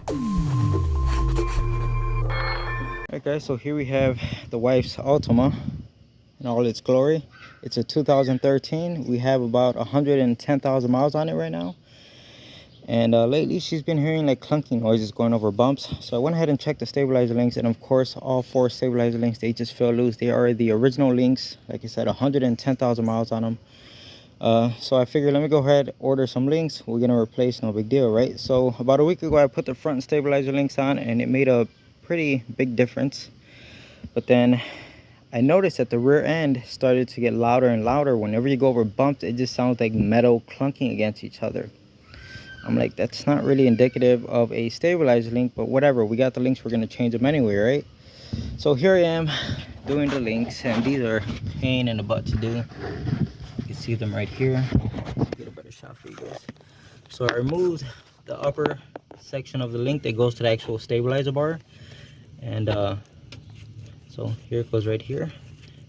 Alright guys, so here we have the wife's Altima in all its glory. It's a 2013. We have about 110,000 miles on it right now. And lately she's been hearing like clunking noises going over bumps. So I went ahead and checked the stabilizer links, and of course all 4 stabilizer links, they just fell loose. They are the original links, like I said, 110,000 miles on them. So I figured, let me go ahead, order some links. We're gonna replace, no big deal, right? So about a week ago I put the front stabilizer links on, and it made a pretty big difference. But then I noticed that the rear end started to get louder and louder. Whenever you go over bumps, it just sounds like metal clunking against each other. I'm like, that's not really indicative of a stabilizer link, but whatever, we got the links, we're gonna change them anyway, right? So here I am doing the links, and these are pain in the butt to do. You can see them right here. Get a better shot for you guys. So I removed the upper section of the link that goes to the actual stabilizer bar, and so here it goes right here.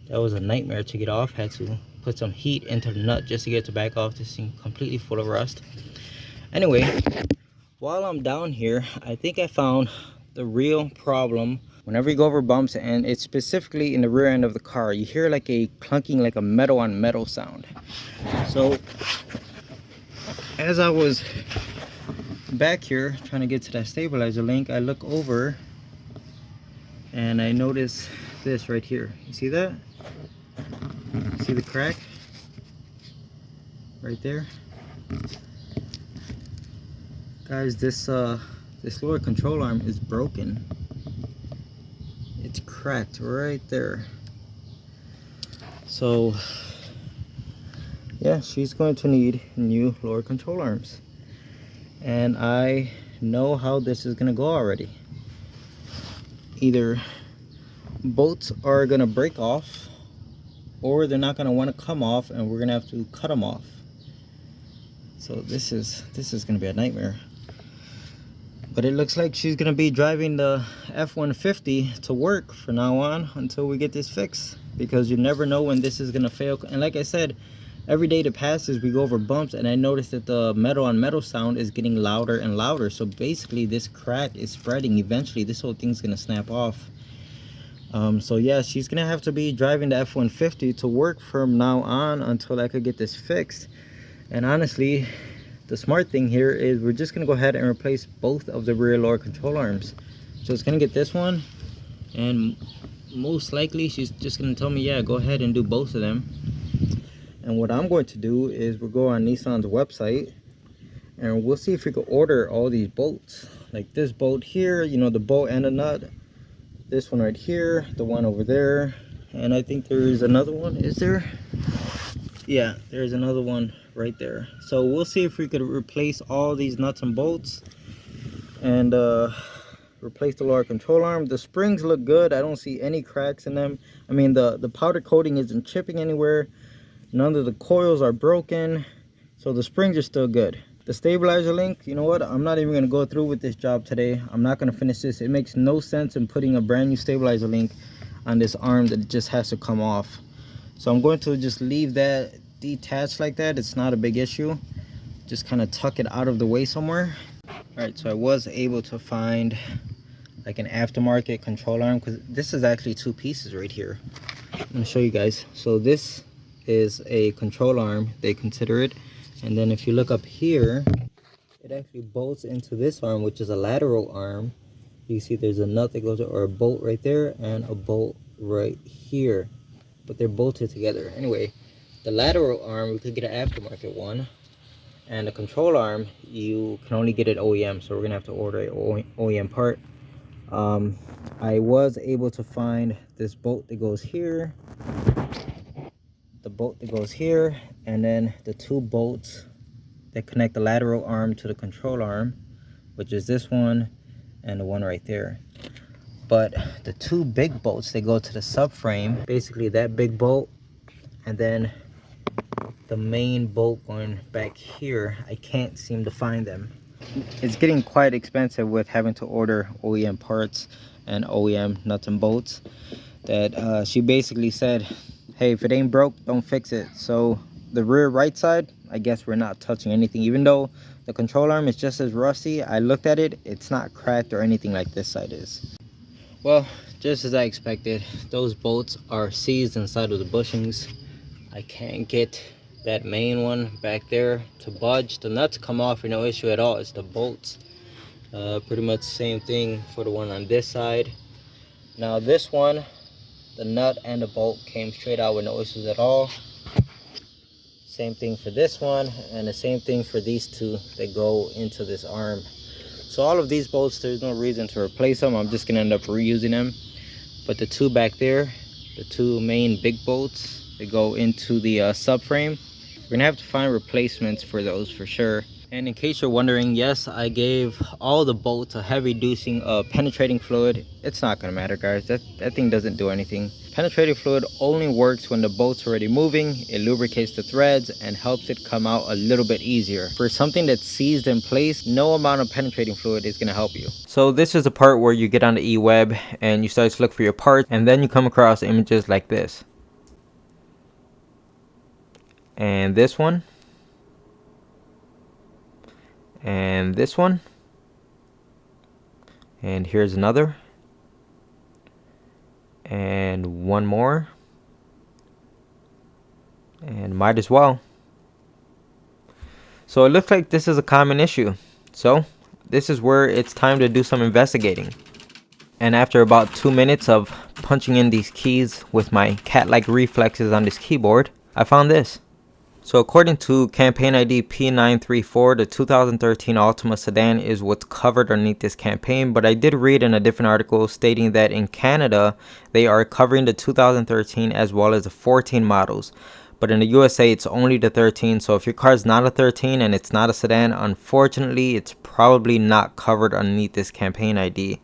That was a nightmare to get off. Had to put some heat into the nut just to get it to back off. This thing completely full of rust. Anyway, while I'm down here, I think I found the real problem. Whenever you go over bumps, and it's specifically in the rear end of the car, you hear like a clunking, like a metal on metal sound. So as I was back here trying to get to that stabilizer link, I look over and I notice this right here. You see that? See the crack right there? Guys, this lower control arm is broken. It's cracked right there. So yeah, she's going to need new lower control arms, and I know how this is gonna go already. Either bolts are gonna break off, or they're not gonna want to come off, and we're gonna have to cut them off. So this is gonna be a nightmare. But it looks like she's gonna be driving the F-150 to work from now on until we get this fixed, because you never know when this is gonna fail. And like I said, every day that passes we go over bumps, and I noticed that the metal on metal sound is getting louder and louder. So basically this crack is spreading. Eventually this whole thing's gonna snap off. So yeah, she's gonna have to be driving the F-150 to work from now on until I could get this fixed. And honestly, the smart thing here is we're just gonna go ahead and replace both of the rear lower control arms. So it's gonna get this one, and most likely she's just gonna tell me, yeah, go ahead and do both of them. And what I'm going to do is we'll go on Nissan's website and we'll see if we can order all these bolts. Like this bolt here, you know, the bolt and the nut. This one right here, the one over there, and I think there's another one. Is there? Yeah, there's another one right there. So we'll see if we could replace all these nuts and bolts and replace the lower control arm. The springs look good. I don't see any cracks in them. I mean, the powder coating isn't chipping anywhere. None of the coils are broken, so the springs are still good. The stabilizer link, you know what, I'm not even going to go through with this job today. I'm not going to finish this. It makes no sense in putting a brand new stabilizer link on this arm that just has to come off. So I'm going to just leave that detached like that. It's not a big issue. Just kind of tuck it out of the way somewhere. Alright, so I was able to find like an aftermarket control arm, because this is actually 2 pieces right here. I'm going to show you guys. So this is a control arm, they consider it, and then if you look up here, it actually bolts into this arm, which is a lateral arm. You see there's a nut that goes, or a bolt right there, and a bolt right here, but they're bolted together. Anyway, the lateral arm, we could get an aftermarket one, and the control arm, you can only get it OEM, so we're gonna have to order an OEM part. I was able to find this bolt that goes here, the bolt that goes here, and then the 2 bolts that connect the lateral arm to the control arm, which is this one and the one right there. But the 2 big bolts that go to the subframe, basically that big bolt and then the main bolt going back here, I can't seem to find them. It's getting quite expensive with having to order OEM parts and OEM nuts and bolts. That she basically said, hey, if it ain't broke, don't fix it. So the rear right side, I guess we're not touching anything. Even though the control arm is just as rusty, I looked at it, it's not cracked or anything like this side is. Well, just as I expected, those bolts are seized inside of the bushings. I can't get that main one back there to budge. The nuts come off, no issue at all. It's the bolts. Pretty much the same thing for the one on this side. Now this one, the nut and the bolt came straight out with no issues at all. Same thing for this one, and the same thing for these two that go into this arm. So all of these bolts, there's no reason to replace them. I'm just gonna end up reusing them. But the two back there, the two main big bolts that go into the subframe, we're gonna have to find replacements for those for sure. And in case you're wondering, yes, I gave all the bolts a heavy dosing of penetrating fluid. It's not gonna matter, guys. That thing doesn't do anything. Penetrating fluid only works when the bolt's already moving. It lubricates the threads and helps it come out a little bit easier. For something that's seized in place, no amount of penetrating fluid is gonna help you. So this is the part where you get on the eWeb and you start to look for your parts, and then you come across images like this. And this one. And this one, and here's another, and one more, and might as well. So it looks like this is a common issue. So this is where it's time to do some investigating. And after about 2 minutes of punching in these keys with my cat-like reflexes on this keyboard, I found this. So according to campaign ID p9324, the 2013 Altima sedan is what's covered underneath this campaign, but I did read in a different article stating that in Canada, they are covering the 2013 as well as the 14 models. But in the USA, it's only the 13, so if your car is not a 13 and it's not a sedan, unfortunately, it's probably not covered underneath this campaign ID.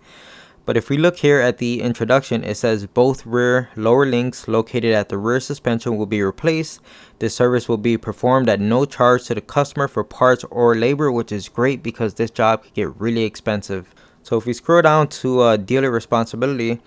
But if we look here at the introduction, it says both rear lower links located at the rear suspension will be replaced. This service will be performed at no charge to the customer for parts or labor, which is great because this job could get really expensive. So if we scroll down to dealer responsibility,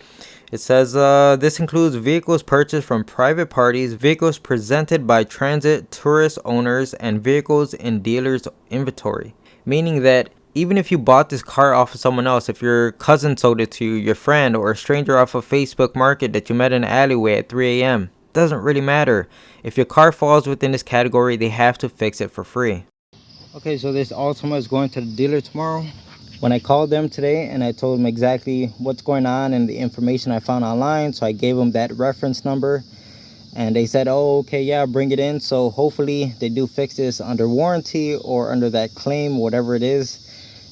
it says this includes vehicles purchased from private parties, vehicles presented by transit tourist owners, and vehicles in dealers' inventory. Meaning that even if you bought this car off of someone else, if your cousin sold it to you, your friend, or a stranger off of Facebook Market that you met in an alleyway at 3 a.m., doesn't really matter. If your car falls within this category, they have to fix it for free. Okay, so this Altima is going to the dealer tomorrow. When I called them today and I told them exactly what's going on and the information I found online, so I gave them that reference number. And they said, oh, okay, yeah, bring it in. So hopefully they do fix this under warranty or under that claim, whatever it is.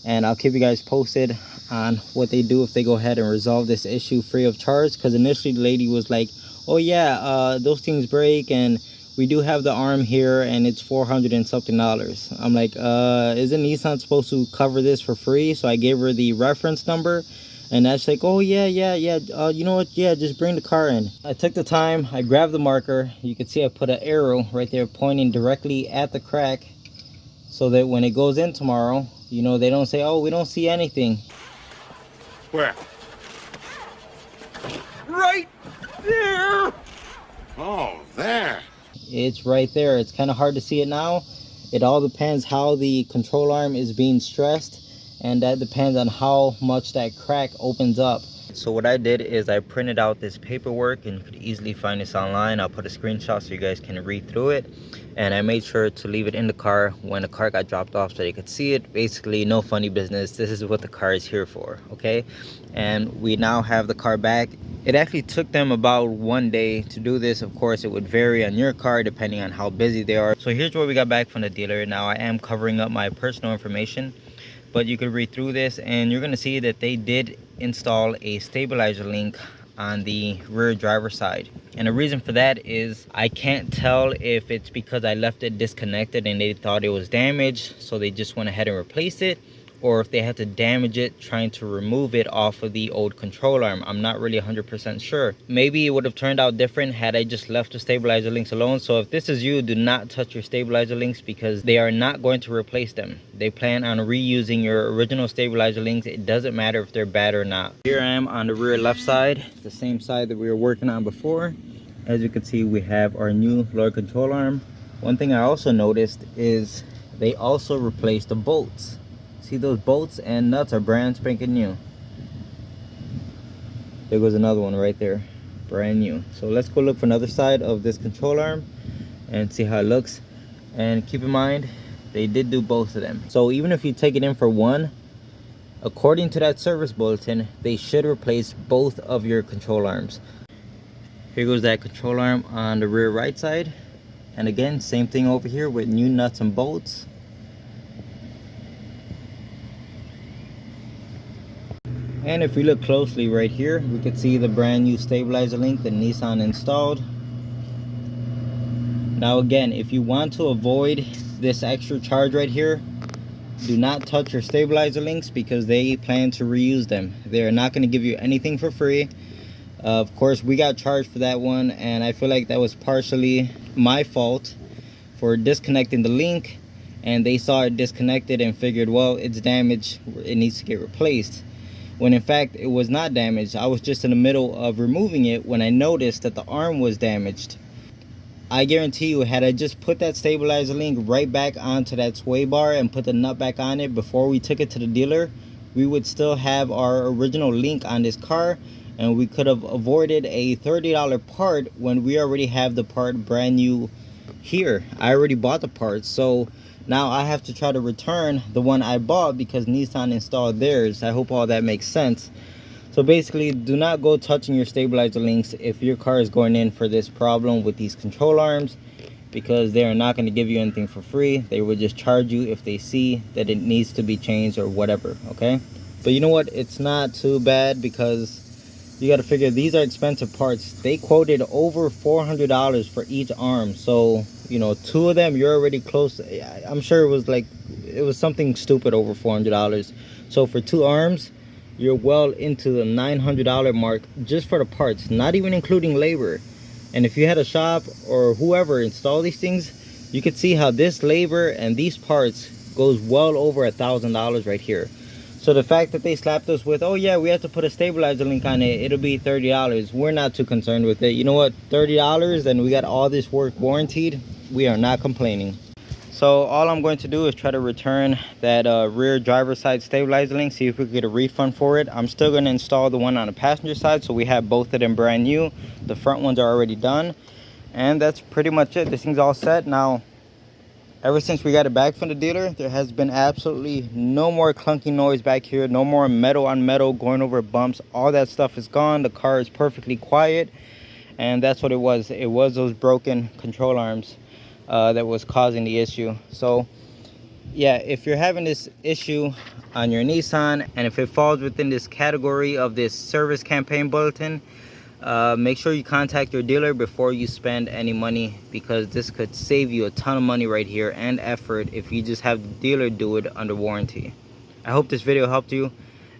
And I'll keep you guys posted on what they do if they go ahead and resolve this issue free of charge. Because initially the lady was like, oh yeah, those things break and we do have the arm here and it's $400 and something. I'm like, isn't Nissan supposed to cover this for free? So I gave her the reference number. And that's like, oh yeah, you know what, yeah, just bring the car in. I took the time, I grabbed the marker. You can see I put an arrow right there pointing directly at the crack, so that when it goes in tomorrow, you know, they don't say, oh, we don't see anything. Where? Right there! Oh, there! It's right there. It's kind of hard to see it now. It all depends how the control arm is being stressed, and that depends on how much that crack opens up. So what I did is I printed out this paperwork, and you could easily find this online. I'll put a screenshot so you guys can read through it. And I made sure to leave it in the car when the car got dropped off so they could see it. Basically, no funny business. This is what the car is here for, okay? And we now have the car back. It actually took them about 1 day to do this. Of course, it would vary on your car depending on how busy they are. So here's what we got back from the dealer. Now I am covering up my personal information, but you could read through this and you're gonna see that they did install a stabilizer link on the rear driver side. And the reason for that is I can't tell if it's because I left it disconnected and they thought it was damaged, so they just went ahead and replaced it, or if they had to damage it trying to remove it off of the old control arm. I'm not really 100% sure. Maybe it would have turned out different had I just left the stabilizer links alone. So if this is you, do not touch your stabilizer links because they are not going to replace them. They plan on reusing your original stabilizer links. It doesn't matter if they're bad or not. Here I am on the rear left side, the same side that we were working on before. As you can see, we have our new lower control arm. One thing I also noticed is they also replaced the bolts. See, those bolts and nuts are brand spanking new. There goes another one right there, brand new. So let's go look for another side of this control arm and see how it looks. And keep in mind, they did do both of them. So even if you take it in for one, according to that service bulletin, they should replace both of your control arms. Here goes that control arm on the rear right side. And again, same thing over here with new nuts and bolts. And if we look closely right here, we can see the brand new stabilizer link that Nissan installed. Now again, if you want to avoid this extra charge right here, do not touch your stabilizer links because they plan to reuse them. They're not going to give you anything for free. Of course, we got charged for that one, and I feel like that was partially my fault for disconnecting the link, and they saw it disconnected and figured, well, it's damaged, it needs to get replaced. When in fact it was not damaged. I was just in the middle of removing it when I noticed that the arm was damaged. I guarantee you, had I just put that stabilizer link right back onto that sway bar and put the nut back on it before we took it to the dealer, we would still have our original link on this car, and we could have avoided a $30 part when we already have the part brand new here. I already bought the parts, so now I have to try to return the one I bought because Nissan installed theirs. I hope all that makes sense. So basically, do not go touching your stabilizer links if your car is going in for this problem with these control arms, because they are not going to give you anything for free. They will just charge you if they see that it needs to be changed or whatever, okay? But you know what? It's not too bad because you got to figure these are expensive parts. They quoted over $400 for each arm. So, you know, two of them, you're already close. I'm sure it was something stupid over $400. So for two arms, you're well into the $900 mark just for the parts, not even including labor. And if you had a shop or whoever install these things, you could see how this labor and these parts goes well over $1,000 right here. So the fact that they slapped us with, oh yeah, we have to put a stabilizer link on it, it'll be $30. We're not too concerned with it. You know what, $30 and we got all this work warranted, we are not complaining. So all I'm going to do is try to return that rear driver's side stabilizer link, see if we can get a refund for it. I'm still going to install the one on the passenger side, so we have both of them brand new. The front ones are already done, and that's pretty much it. This thing's all set now. Ever since we got it back from the dealer, there has been absolutely no more clunking noise back here, no more metal on metal going over bumps. All that stuff is gone. The car is perfectly quiet, and that's what it was. It was those broken control arms that was causing the issue. So yeah, if you're having this issue on your Nissan, and if it falls within this category of this service campaign bulletin, make sure you contact your dealer before you spend any money, because this could save you a ton of money right here and effort if you just have the dealer do it under warranty. I hope this video helped you,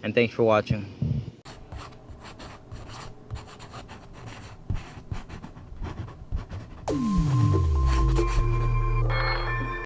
and thanks for watching.